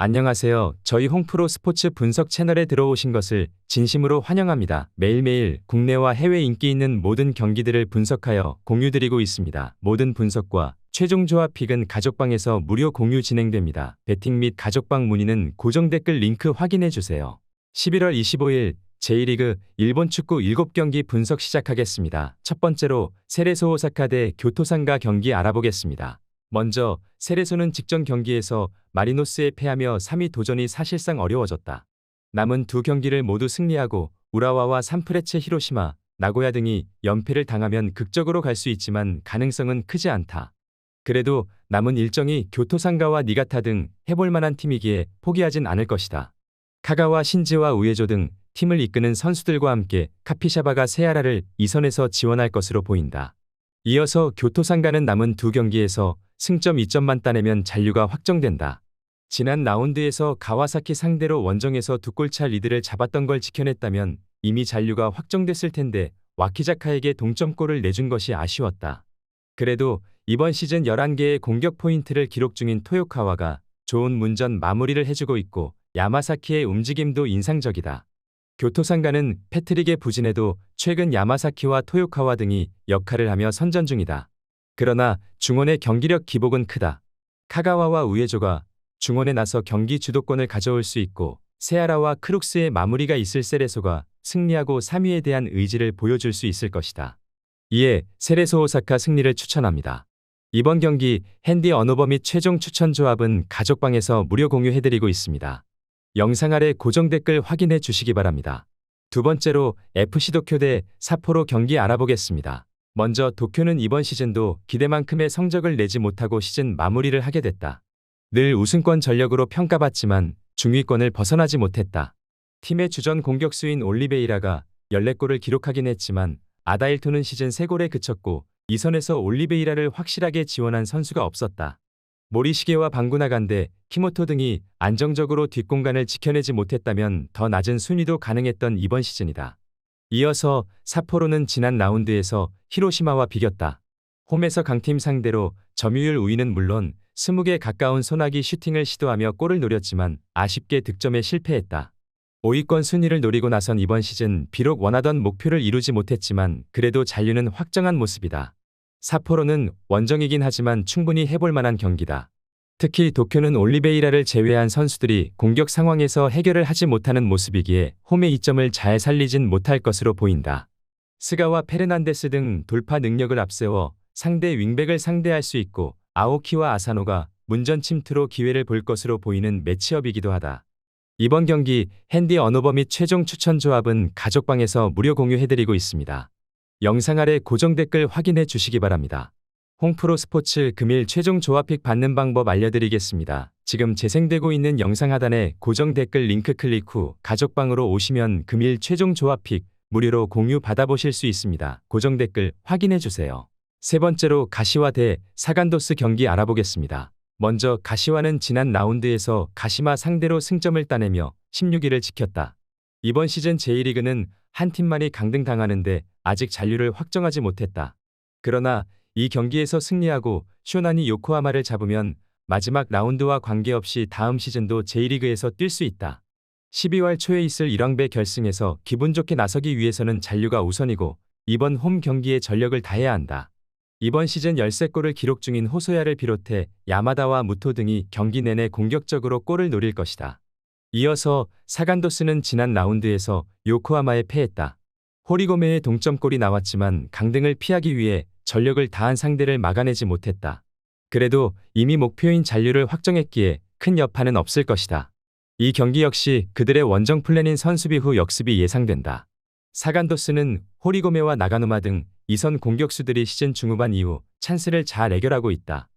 안녕하세요. 저희 홍프로 스포츠 분석 채널에 들어오신 것을 진심으로 환영합니다. 매일매일 국내와 해외 인기 있는 모든 경기들을 분석하여 공유드리고 있습니다. 모든 분석과 최종 조합 픽은 가족방에서 무료 공유 진행됩니다. 배팅 및 가족방 문의는 고정 댓글 링크 확인해주세요. 11월 25일 J리그 일본 축구 7경기 분석 시작하겠습니다. 첫 번째로 세레소 오사카 대 교토상가 경기 알아보겠습니다. 먼저 세레소는 직전 경기에서 마리노스에 패하며 3위 도전이 사실상 어려워졌다. 남은 두 경기를 모두 승리하고 우라와와 산프레체 히로시마, 나고야 등이 연패를 당하면 극적으로 갈 수 있지만 가능성은 크지 않다. 그래도 남은 일정이 교토상가와 니가타 등 해볼 만한 팀이기에 포기하진 않을 것이다. 카가와 신지와 우에조 등 팀을 이끄는 선수들과 함께 카피샤바가 세아라를 2선에서 지원할 것으로 보인다. 이어서 교토상가는 남은 두 경기에서 승점 2점만 따내면 잔류가 확정된다. 지난 라운드에서 가와사키 상대로 원정에서 두 골차 리드를 잡았던 걸 지켜냈다면 이미 잔류가 확정됐을 텐데 와키자카에게 동점골을 내준 것이 아쉬웠다. 그래도 이번 시즌 11개의 공격 포인트를 기록 중인 토요카와가 좋은 문전 마무리를 해주고 있고 야마사키의 움직임도 인상적이다. 교토상가는 패트릭의 부진에도 최근 야마사키와 토요카와 등이 역할을 하며 선전 중이다. 그러나 중원의 경기력 기복은 크다. 카가와와 우에조가 중원에 나서 경기 주도권을 가져올 수 있고 세아라와 크룩스의 마무리가 있을 세레소가 승리하고 3위에 대한 의지를 보여줄 수 있을 것이다. 이에 세레소 오사카 승리를 추천합니다. 이번 경기 핸디 언오버 및 최종 추천 조합은 가족방에서 무료 공유해드리고 있습니다. 영상 아래 고정 댓글 확인해 주시기 바랍니다. 두 번째로 FC 도쿄 대 삿포로 경기 알아보겠습니다. 먼저 도쿄는 이번 시즌도 기대만큼의 성적을 내지 못하고 시즌 마무리를 하게 됐다. 늘 우승권 전력으로 평가받지만 중위권을 벗어나지 못했다. 팀의 주전 공격수인 올리베이라가 14골을 기록하긴 했지만 아다일토는 시즌 3골에 그쳤고 2선에서 올리베이라를 확실하게 지원한 선수가 없었다. 모리시게와 방구나간데 키모토 등이 안정적으로 뒷공간을 지켜내지 못했다면 더 낮은 순위도 가능했던 이번 시즌이다. 이어서 삿포로는 지난 라운드에서 히로시마와 비겼다. 홈에서 강팀 상대로 점유율 우위는 물론 20개 가까운 소나기 슈팅을 시도하며 골을 노렸지만 아쉽게 득점에 실패했다. 5위권 순위를 노리고 나선 이번 시즌 비록 원하던 목표를 이루지 못했지만 그래도 잔류는 확정한 모습이다. 삿포로는 원정이긴 하지만 충분히 해볼 만한 경기다. 특히 도쿄는 올리베이라를 제외한 선수들이 공격 상황에서 해결을 하지 못하는 모습이기에 홈의 이점을 잘 살리진 못할 것으로 보인다. 스가와 페르난데스 등 돌파 능력을 앞세워 상대 윙백을 상대할 수 있고 아오키와 아사노가 문전 침투로 기회를 볼 것으로 보이는 매치업이기도 하다. 이번 경기 핸디 언오버 및 최종 추천 조합은 가족방에서 무료 공유해드리고 있습니다. 영상 아래 고정 댓글 확인해 주시기 바랍니다. 홍프로 스포츠 금일 최종 조합픽 받는 방법 알려드리겠습니다. 지금 재생되고 있는 영상 하단에 고정 댓글 링크 클릭 후 가족방으로 오시면 금일 최종 조합픽 무료로 공유 받아보실 수 있습니다. 고정 댓글 확인해 주세요. 세 번째로 가시와 대 사간도스 경기 알아보겠습니다. 먼저 가시와는 지난 라운드에서 가시마 상대로 승점을 따내며 16위를 지켰다. 이번 시즌 J리그는 한 팀만이 강등당하는데 아직 잔류를 확정하지 못했다. 그러나 이 경기에서 승리하고 쇼나니 요코하마를 잡으면 마지막 라운드와 관계없이 다음 시즌도 J리그에서 뛸 수 있다. 12월 초에 있을 1왕배 결승에서 기분 좋게 나서기 위해서는 잔류가 우선이고 이번 홈 경기에 전력을 다해야 한다. 이번 시즌 13골을 기록 중인 호소야를 비롯해 야마다와 무토 등이 경기 내내 공격적으로 골을 노릴 것이다. 이어서 사간도스는 지난 라운드에서 요코하마에 패했다. 호리고메의 동점골이 나왔지만 강등을 피하기 위해 전력을 다한 상대를 막아내지 못했다. 그래도 이미 목표인 잔류를 확정했기에 큰 여파는 없을 것이다. 이 경기 역시 그들의 원정 플랜인 선수비 후 역습이 예상된다. 사간도스는 호리고메와 나가노마 등 2선 공격수들이 시즌 중후반 이후 찬스를 잘 해결하고 있다.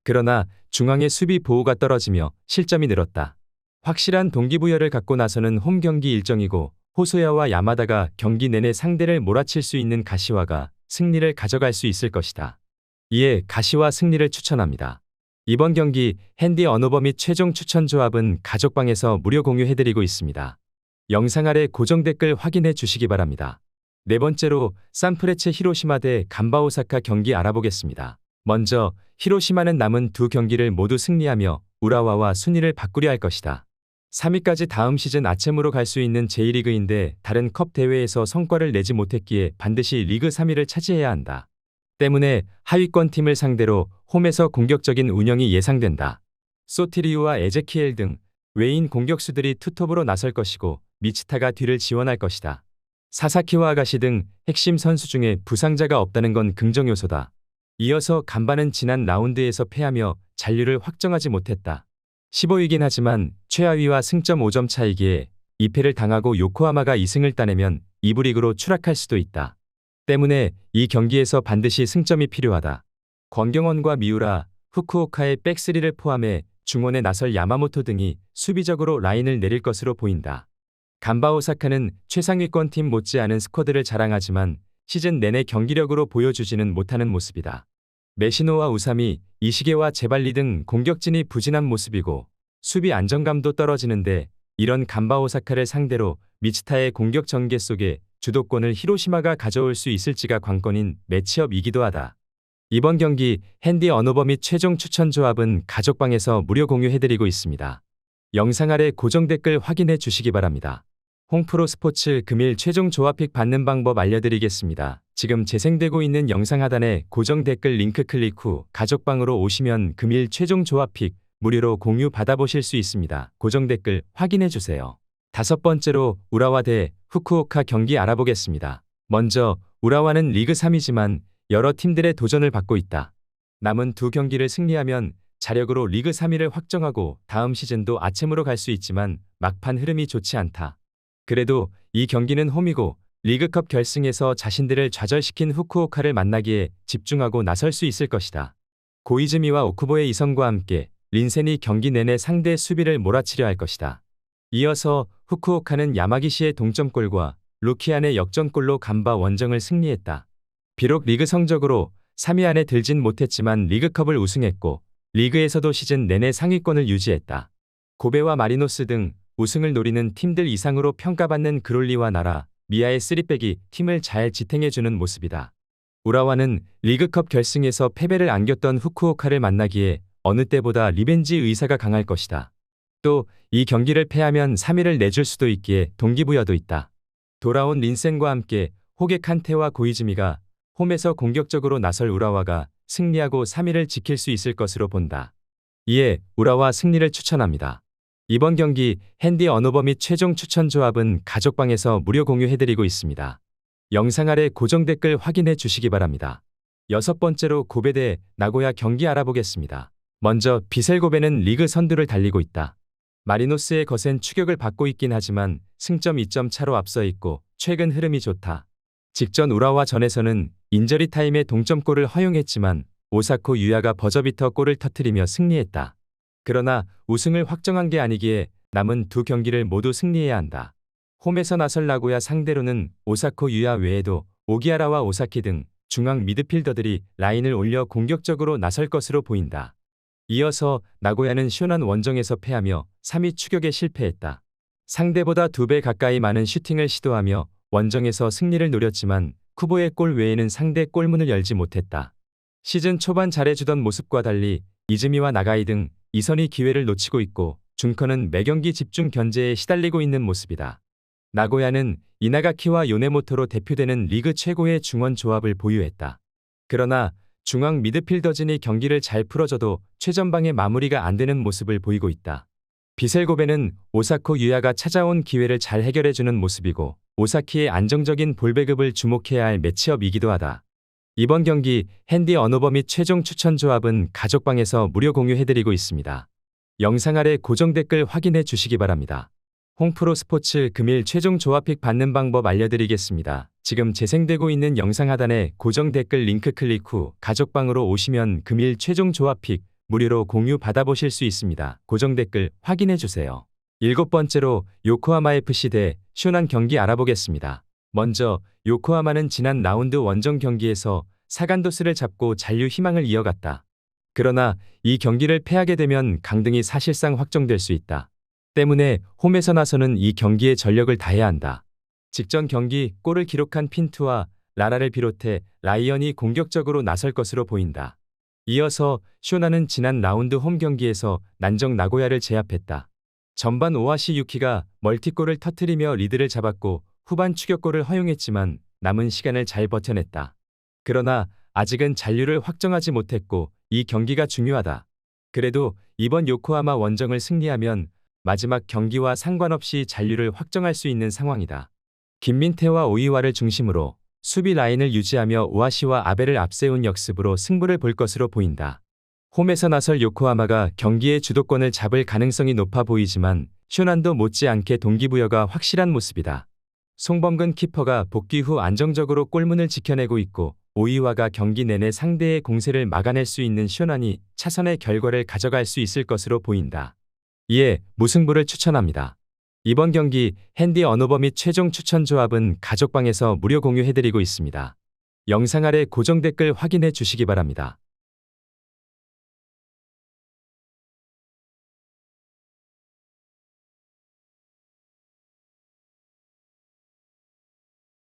그러나 중앙의 수비 보호가 떨어지며 실점이 늘었다. 확실한 동기부여를 갖고 나서는 홈 경기 일정이고 호소야와 야마다가 경기 내내 상대를 몰아칠 수 있는 가시와가 승리를 가져갈 수 있을 것이다. 이에 가시와 승리를 추천합니다. 이번 경기 핸디 언오버 및 최종 추천 조합은 가족방에서 무료 공유해드리고 있습니다. 영상 아래 고정 댓글 확인해 주시기 바랍니다. 네 번째로 산프레체 히로시마 대 간바 오사카 경기 알아보겠습니다. 먼저 히로시마는 남은 두 경기를 모두 승리하며 우라와와 순위를 바꾸려 할 것이다. 3위까지 다음 시즌 아챔으로 갈 수 있는 J리그인데 다른 컵 대회에서 성과를 내지 못했기에 반드시 리그 3위를 차지해야 한다. 때문에 하위권 팀을 상대로 홈에서 공격적인 운영이 예상된다. 소티리우와 에제키엘 등 외인 공격수들이 투톱으로 나설 것이고 미치타가 뒤를 지원할 것이다. 사사키와 아가시 등 핵심 선수 중에 부상자가 없다는 건 긍정 요소다. 이어서 간바는 지난 라운드에서 패하며 잔류를 확정하지 못했다. 15위긴 하지만 최하위와 승점 5점 차이기에 2패를 당하고 요코하마가 2승을 따내면 2부 리그로 추락할 수도 있다. 때문에 이 경기에서 반드시 승점이 필요하다. 권경원과 미우라, 후쿠오카의 백스리를 포함해 중원에 나설 야마모토 등이 수비적으로 라인을 내릴 것으로 보인다. 간바 오사카는 최상위권 팀 못지않은 스쿼드를 자랑하지만 시즌 내내 경기력으로 보여주지는 못하는 모습이다. 메시노와 우사미, 이시게와 제발리 등 공격진이 부진한 모습이고 수비 안정감도 떨어지는데 이런 간바 오사카를 상대로 미치타의 공격 전개 속에 주도권을 히로시마가 가져올 수 있을지가 관건인 매치업이기도 하다. 이번 경기 핸디 언어버 및 최종 추천 조합은 가족방에서 무료 공유해드리고 있습니다. 영상 아래 고정 댓글 확인해 주시기 바랍니다. 홍프로 스포츠 금일 최종 조합픽 받는 방법 알려드리겠습니다. 지금 재생되고 있는 영상 하단에 고정 댓글 링크 클릭 후 가족방으로 오시면 금일 최종 조합픽 무료로 공유 받아보실 수 있습니다. 고정 댓글 확인해 주세요. 다섯 번째로 우라와 대 후쿠오카 경기 알아보겠습니다. 먼저 우라와는 리그 3위지만 여러 팀들의 도전을 받고 있다. 남은 두 경기를 승리하면 자력으로 리그 3위를 확정하고 다음 시즌도 아챔으로 갈 수 있지만 막판 흐름이 좋지 않다. 그래도 이 경기는 홈이고 리그컵 결승에서 자신들을 좌절시킨 후쿠오카를 만나기에 집중하고 나설 수 있을 것이다. 고이즈미와 오쿠보의 이성과 함께 린센이 경기 내내 상대 수비를 몰아치려 할 것이다. 이어서 후쿠오카는 야마기시의 동점골과 루키안의 역전골로 간바 원정을 승리했다. 비록 리그 성적으로 3위 안에 들진 못했지만 리그컵을 우승했고 리그에서도 시즌 내내 상위권을 유지했다. 고베와 마리노스 등 우승을 노리는 팀들 이상으로 평가받는 그롤리와 나라, 미아의 3백이 팀을 잘 지탱해주는 모습이다. 우라와는 리그컵 결승에서 패배를 안겼던 후쿠오카를 만나기에 어느 때보다 리벤지 의사가 강할 것이다. 또 이 경기를 패하면 3위를 내줄 수도 있기에 동기부여도 있다. 돌아온 린센과 함께 호게 칸테와 고이즈미가 홈에서 공격적으로 나설 우라와가 승리하고 3위를 지킬 수 있을 것으로 본다. 이에 우라와 승리를 추천합니다. 이번 경기 핸디 언어버 및 최종 추천 조합은 가족방에서 무료 공유해드리고 있습니다. 영상 아래 고정 댓글 확인해 주시기 바랍니다. 여섯 번째로 고베 대 나고야 경기 알아보겠습니다. 먼저 비셀 고베는 리그 선두를 달리고 있다. 마리노스의 거센 추격을 받고 있긴 하지만 승점 2점 차로 앞서 있고 최근 흐름이 좋다. 직전 우라와 전에서는 인저리 타임에 동점골을 허용했지만 오사코 유야가 버저비터 골을 터뜨리며 승리했다. 그러나 우승을 확정한 게 아니기에 남은 두 경기를 모두 승리해야 한다. 홈에서 나설 나고야 상대로는 오사코 유야 외에도 오기하라와 오사키 등 중앙 미드필더들이 라인을 올려 공격적으로 나설 것으로 보인다. 이어서 나고야는 시원한 원정에서 패하며 3위 추격에 실패했다. 상대보다 2배 가까이 많은 슈팅을 시도하며 원정에서 승리를 노렸지만 쿠보의 골 외에는 상대 골문을 열지 못했다. 시즌 초반 잘해주던 모습과 달리 이즈미와 나가이 등 이선이 기회를 놓치고 있고 준커는 매경기 집중 견제에 시달리고 있는 모습이다. 나고야는 이나가키와 요네모토로 대표되는 리그 최고의 중원 조합을 보유했다. 그러나 중앙 미드필더진이 경기를 잘 풀어줘도 최전방의 마무리가 안 되는 모습을 보이고 있다. 비셀고베는 오사코 유야가 찾아온 기회를 잘 해결해주는 모습이고 오사키의 안정적인 볼 배급을 주목해야 할 매치업이기도 하다. 이번 경기 핸디 언어버 및 최종 추천 조합은 가족방에서 무료 공유해드리고 있습니다. 영상 아래 고정 댓글 확인해 주시기 바랍니다. 홍프로 스포츠 금일 최종 조합픽 받는 방법 알려드리겠습니다. 지금 재생되고 있는 영상 하단에 고정 댓글 링크 클릭 후 가족방으로 오시면 금일 최종 조합픽 무료로 공유 받아보실 수 있습니다. 고정 댓글 확인해 주세요. 일곱 번째로 요코하마 FC 대 슈난 경기 알아보겠습니다. 먼저 요코하마는 지난 라운드 원정 경기에서 사간도스를 잡고 잔류 희망을 이어갔다. 그러나 이 경기를 패하게 되면 강등이 사실상 확정될 수 있다. 때문에 홈에서 나서는 이 경기에 전력을 다해야 한다. 직전 경기 골을 기록한 핀투와 라라를 비롯해 라이언이 공격적으로 나설 것으로 보인다. 이어서 쇼나는 지난 라운드 홈 경기에서 난적 나고야를 제압했다. 전반 오하시 유키가 멀티골을 터뜨리며 리드를 잡았고 후반 추격골을 허용했지만 남은 시간을 잘 버텨냈다. 그러나 아직은 잔류를 확정하지 못했고 이 경기가 중요하다. 그래도 이번 요코하마 원정을 승리하면 마지막 경기와 상관없이 잔류를 확정할 수 있는 상황이다. 김민태와 오이와를 중심으로 수비 라인을 유지하며 오하시와 아베를 앞세운 역습으로 승부를 볼 것으로 보인다. 홈에서 나설 요코하마가 경기의 주도권을 잡을 가능성이 높아 보이지만 쇼난도 못지않게 동기부여가 확실한 모습이다. 송범근 키퍼가 복귀 후 안정적으로 골문을 지켜내고 있고 오이와가 경기 내내 상대의 공세를 막아낼 수 있는 쇼난이 차선의 결과를 가져갈 수 있을 것으로 보인다. 이에 무승부를 추천합니다. 이번 경기 핸디 언오버 및 최종 추천 조합은 가족방에서 무료 공유해드리고 있습니다. 영상 아래 고정 댓글 확인해 주시기 바랍니다.